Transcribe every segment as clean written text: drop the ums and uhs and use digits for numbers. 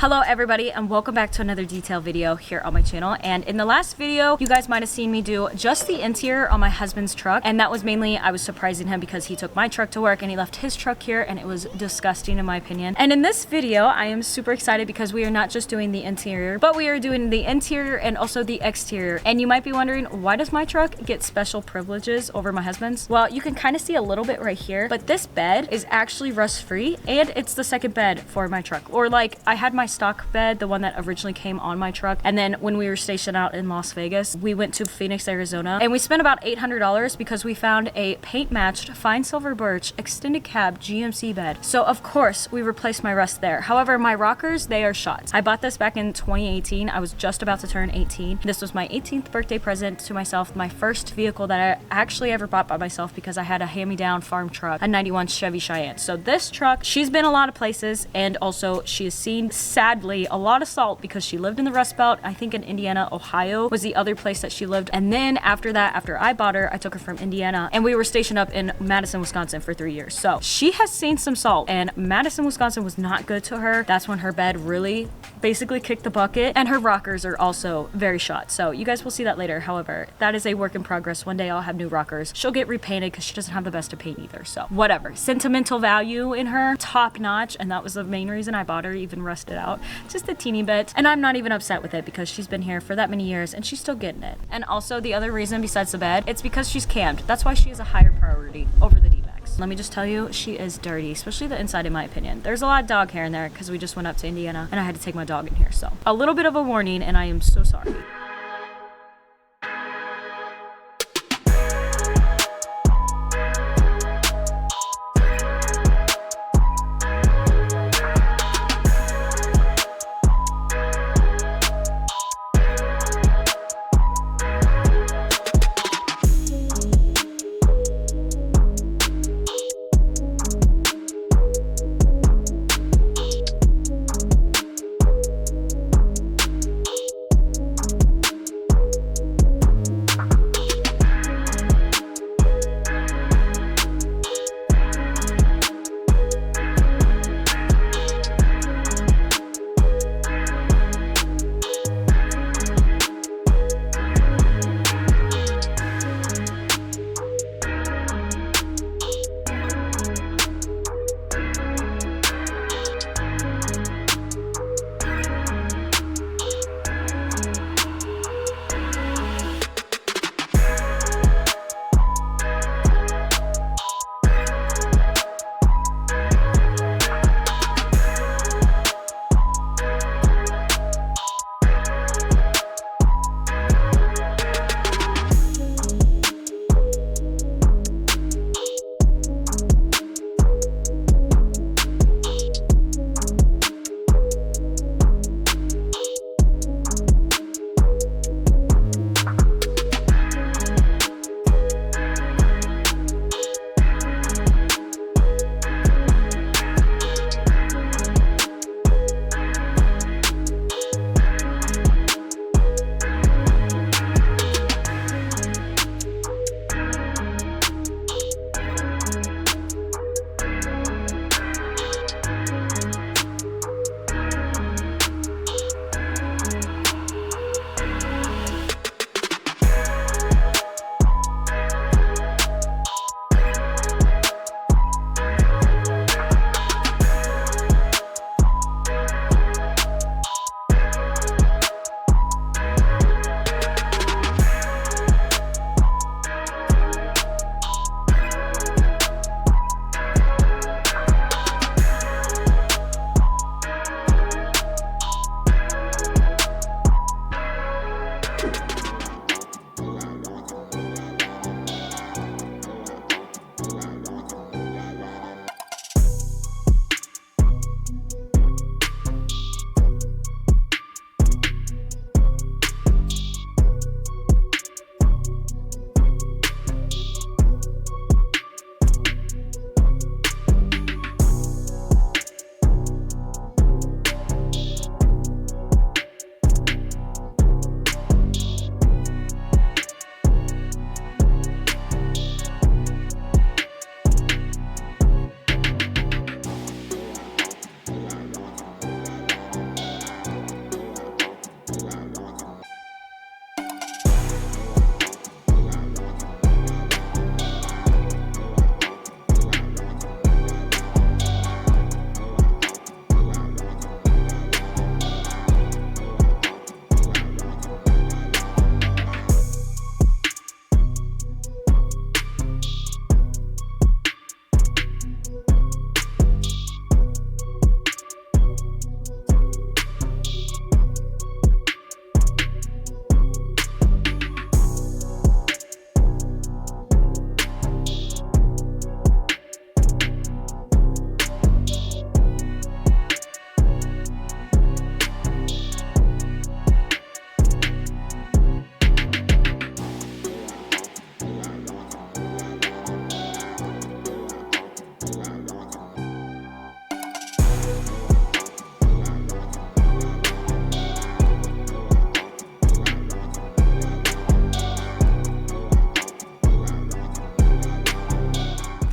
Hello everybody and welcome back to another detail video here on my channel. And in the last video, you guys might have seen me do just the interior on my husband's truck. And that was mainly, I was surprising him because he took my truck to work and he left his truck here and it was disgusting in my opinion. And in this video, I am super excited because we are not just doing the interior, but we are doing the interior and also the exterior. And you might be wondering, why does my truck get special privileges over my husband's? Well, you can kind of see a little bit right here, but this bed is actually rust-free and it's the second bed for my truck. Or like, I had my stock bed, the one that originally came on my truck, and then when we were stationed out in Las Vegas, we went to Phoenix, Arizona, and we spent about $800 because we found a paint matched fine silver birch extended cab GMC bed. So of course we replaced my rust there. However, my rockers, they are shot. I bought this back in 2018. I was just about to turn 18. This was my 18th birthday present to myself, my first vehicle that I actually ever bought by myself because I had a hand-me-down farm truck, a 91 Chevy Cheyenne. So this truck, she's been a lot of places, and also she has seen, sadly, a lot of salt because she lived in the Rust Belt. I think in Indiana, Ohio was the other place that she lived. And then after that, after I bought her, I took her from Indiana and we were stationed up in Madison, Wisconsin for 3 years. So she has seen some salt, and Madison, Wisconsin was not good to her. That's when her bed really basically kicked the bucket, and her rockers are also very shot. So you guys will see that later. However, that is a work in progress. One day I'll have new rockers. She'll get repainted because she doesn't have the best of paint either. So whatever. Sentimental value in her, top notch, and that was the main reason I bought her, even rusted out. Just a teeny bit, and I'm not even upset with it because she's been here for that many years and she's still getting it. And also the other reason besides the bed, it's because she's cammed. That's why she is a higher priority over the D-backs. Let me just tell you, she is dirty, especially the inside in my opinion. There's a lot of dog hair in there because we just went up to Indiana and I had to take my dog in here. So a little bit of a warning, and I am so sorry.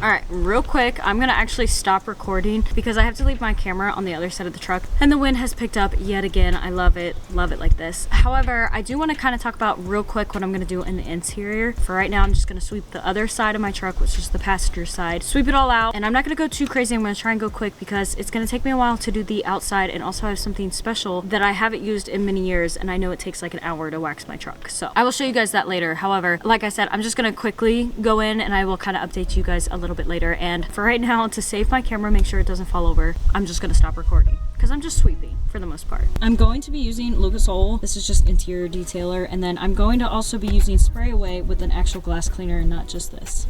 All right, real quick, I'm gonna actually stop recording because I have to leave my camera on the other side of the truck and the wind has picked up yet again. I love it like this. However, I do want to kind of talk about real quick what I'm gonna do in the interior. For right now, I'm just gonna sweep the other side of my truck, which is the passenger side, sweep it all out, and I'm not gonna go too crazy. I'm gonna try and go quick because it's gonna take me a while to do the outside, and also I have something special that I haven't used in many years, and I know it takes like an hour to wax my truck. So I will show you guys that later. However, like I said, I'm just gonna quickly go in and I will kind of update you guys a little bit later. And for right now, to save my camera, make sure it doesn't fall over, I'm just gonna stop recording because I'm just sweeping for the most part. I'm going to be using Lucas Oil. This is just interior detailer, and then I'm going to also be using spray away with an actual glass cleaner and not just this.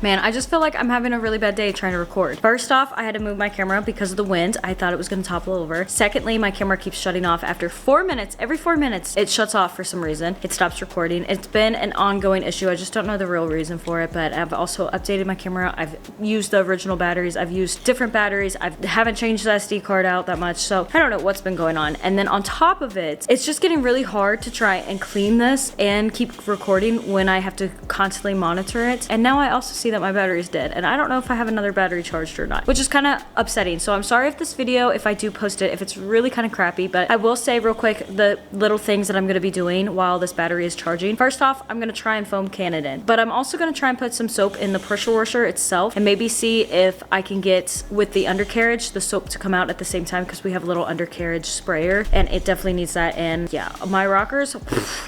Man, I just feel like I'm having a really bad day trying to record. First off, I had to move my camera because of the wind. I thought it was gonna topple over. Secondly, my camera keeps shutting off after 4 minutes. Every 4 minutes, it shuts off for some reason. It stops recording. It's been an ongoing issue. I just don't know the real reason for it, but I've also updated my camera. I've used the original batteries. I've used different batteries. I haven't changed the SD card out that much, so I don't know what's been going on. And then on top of it, it's just getting really hard to try and clean this and keep recording when I have to constantly monitor it. And now I also see that my battery's dead, and I don't know if I have another battery charged or not, which is kind of upsetting. So I'm sorry if this video, if I do post it, if it's really kind of crappy, but I will say real quick the little things that I'm going to be doing while this battery is charging. First off, I'm going to try and foam can it in, but I'm also going to try and put some soap in the pressure washer itself and maybe see if I can get with the undercarriage the soap to come out at the same time, because we have a little undercarriage sprayer and it definitely needs that. And yeah, my rockers,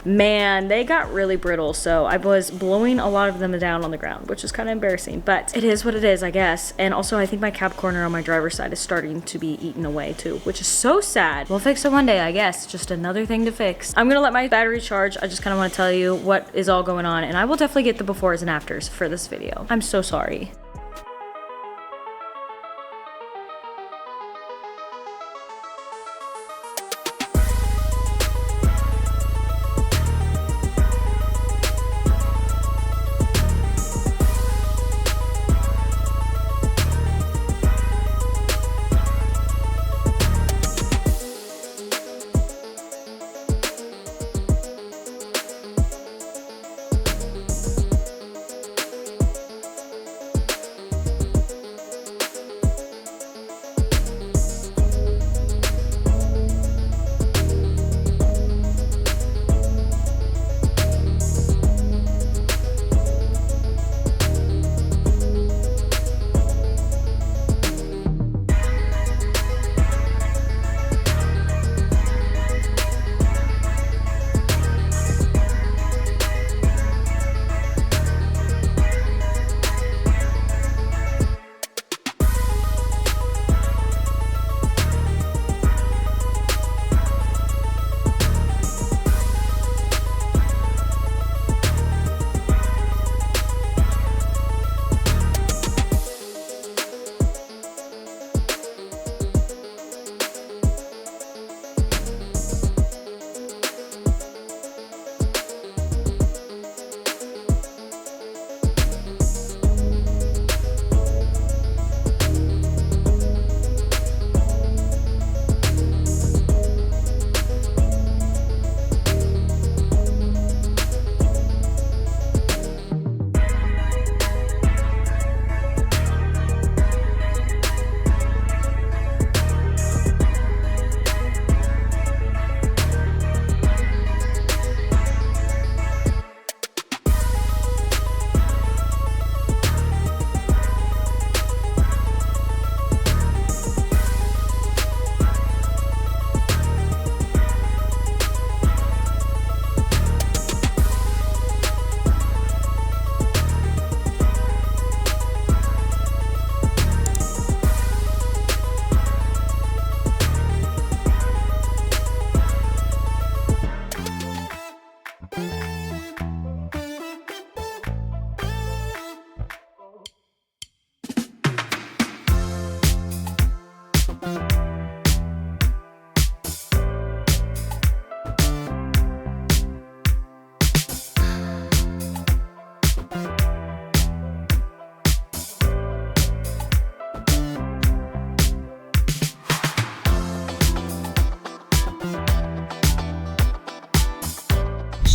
man, they got really brittle, so I was blowing a lot of them down on the ground, which is kind kind of embarrassing, but it is what it is, I guess. And also I think my cab corner on my driver's side is starting to be eaten away too, which is so sad. We'll fix it one day, I guess. Just another thing to fix. I'm gonna let my battery charge. I just kind of want to tell you what is all going on, and I will definitely get the befores and afters for this video. I'm so sorry.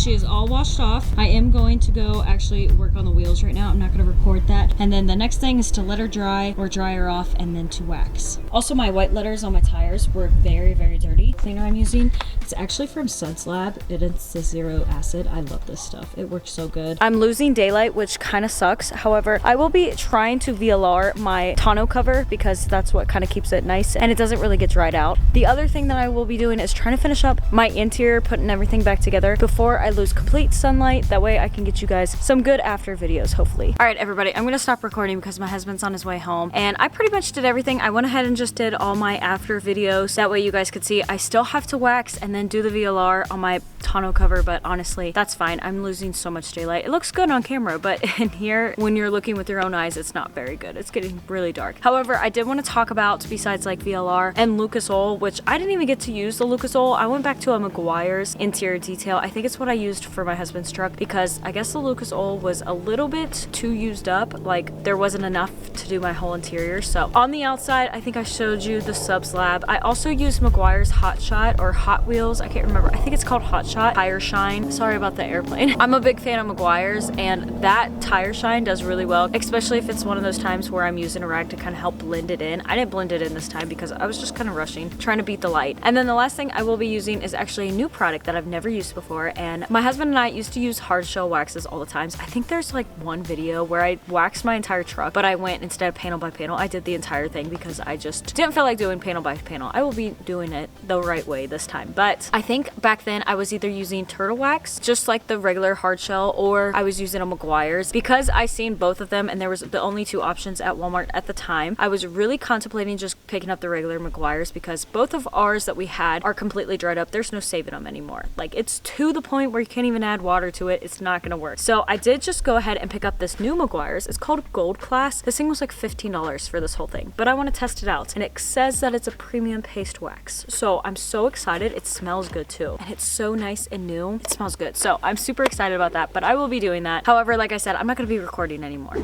She is all washed off. I am going to go actually work on the wheels right now. I'm not going to record that. And then the next thing is to let her dry or dry her off and then to wax. Also, my white letters on my tires were very, very dirty. Cleaner I'm using, it's actually from Suds Lab. It's the zero acid. I love this stuff. It works so good. I'm losing daylight, which kind of sucks. However, I will be trying to VLR my tonneau cover because that's what kind of keeps it nice and it doesn't really get dried out. The other thing that I will be doing is trying to finish up my interior, putting everything back together before I lose complete sunlight. That way I can get you guys some good after videos, hopefully. All right, everybody, I'm gonna stop recording because my husband's on his way home and I pretty much did everything. I went ahead and just did all my after videos. That way you guys could see. I still have to wax and then do the VLR on my tonneau cover, but honestly, that's fine. I'm losing so much daylight. It looks good on camera, but in here, when you're looking with your own eyes, it's not very good. It's getting really dark. However, I did want to talk about, besides like VLR and Lucas Oil, which I didn't even get to use the Lucas Oil. I went back to a McGuire's interior detail. I think it's what I used for my husband's truck because I guess the Lucas Oil was a little bit too used up. Like there wasn't enough to do my whole interior. So on the outside, I think I showed you the Suds Lab. I also used McGuire's Hot Shot or Hot Wheels. I can't remember. I think it's called Hot Shot Tire Shine. Sorry about the airplane. I'm a big fan of McGuire's and that tire shine does really well, especially if it's one of those times where I'm using a rag to kind of help blend it in. I didn't blend it in this time because I was just kind of rushing, trying to beat the light. And then the last thing I will be using is actually a new product that I've never used before, and my husband husband and I used to use hard shell waxes all the times. I think there's like one video where I waxed my entire truck, but I went instead of panel by panel, I did the entire thing because I just didn't feel like doing panel by panel. I will be doing it the right way this time. But I think back then I was either using turtle wax, just like the regular hard shell, or I was using a Meguiar's. Because I seen both of them and there was the only two options at Walmart at the time, I was really contemplating just picking up the regular Meguiar's because both of ours that we had are completely dried up. There's no saving them anymore. Like, it's to the point where you can't even add water to it. It's not gonna work. So I did just go ahead and pick up this new Meguiar's. It's called Gold Class. This thing was like $15 for this whole thing, but I want to test it out. And it says that it's a premium paste wax. So I'm so excited. It smells good too. And it's so nice and new. It smells good. So I'm super excited about that, but I will be doing that. However, like I said, I'm not gonna be recording anymore.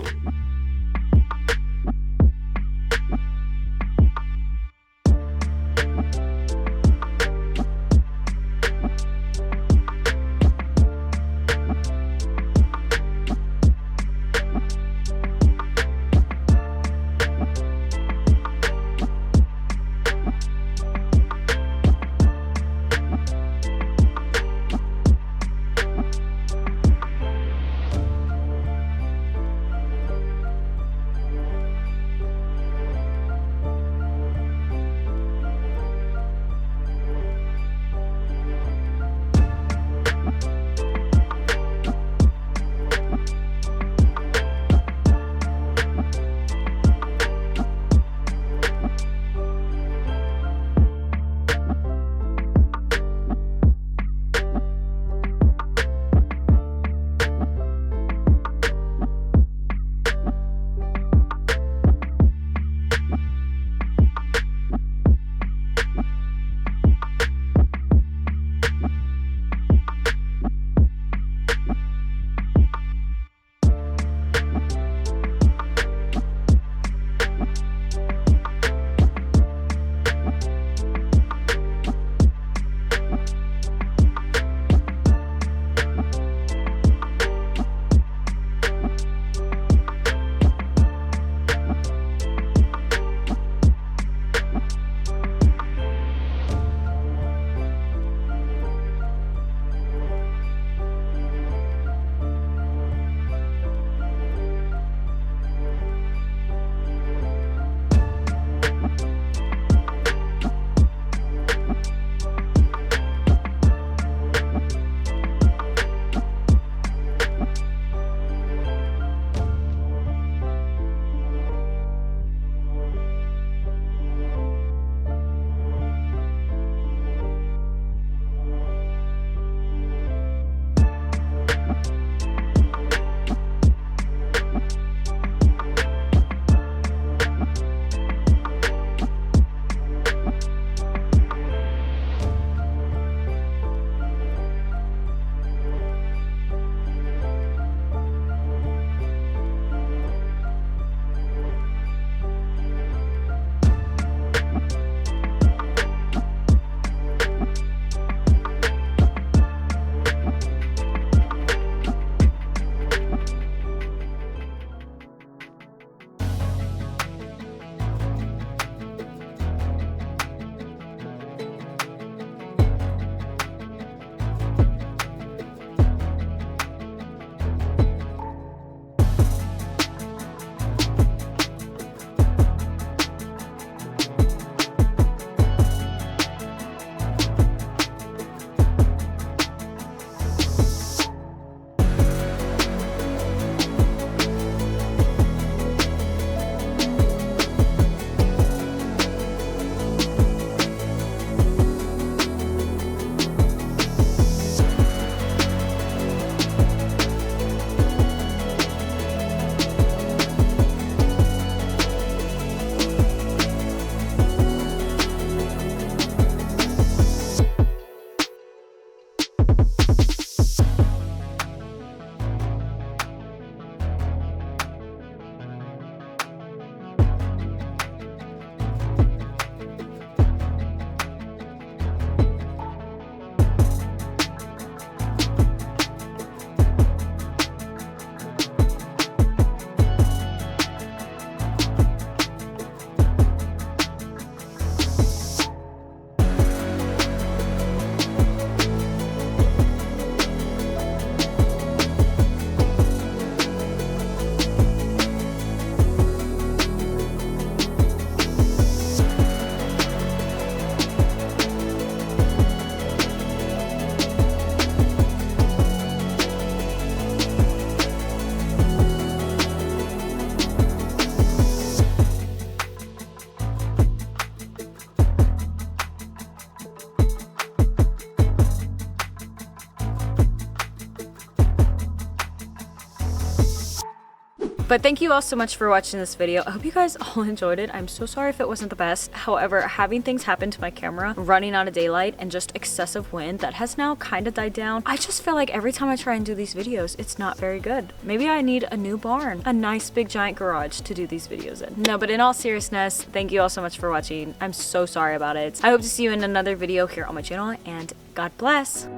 But thank you all so much for watching this video. I hope you guys all enjoyed it. I'm so sorry if it wasn't the best. However, having things happen to my camera, running out of daylight, and just excessive wind that has now kind of died down, I just feel like every time I try and do these videos, it's not very good. Maybe I need a new barn, a nice big giant garage to do these videos in. No, but in all seriousness, thank you all so much for watching. I'm so sorry about it. I hope to see you in another video here on my channel, and God bless.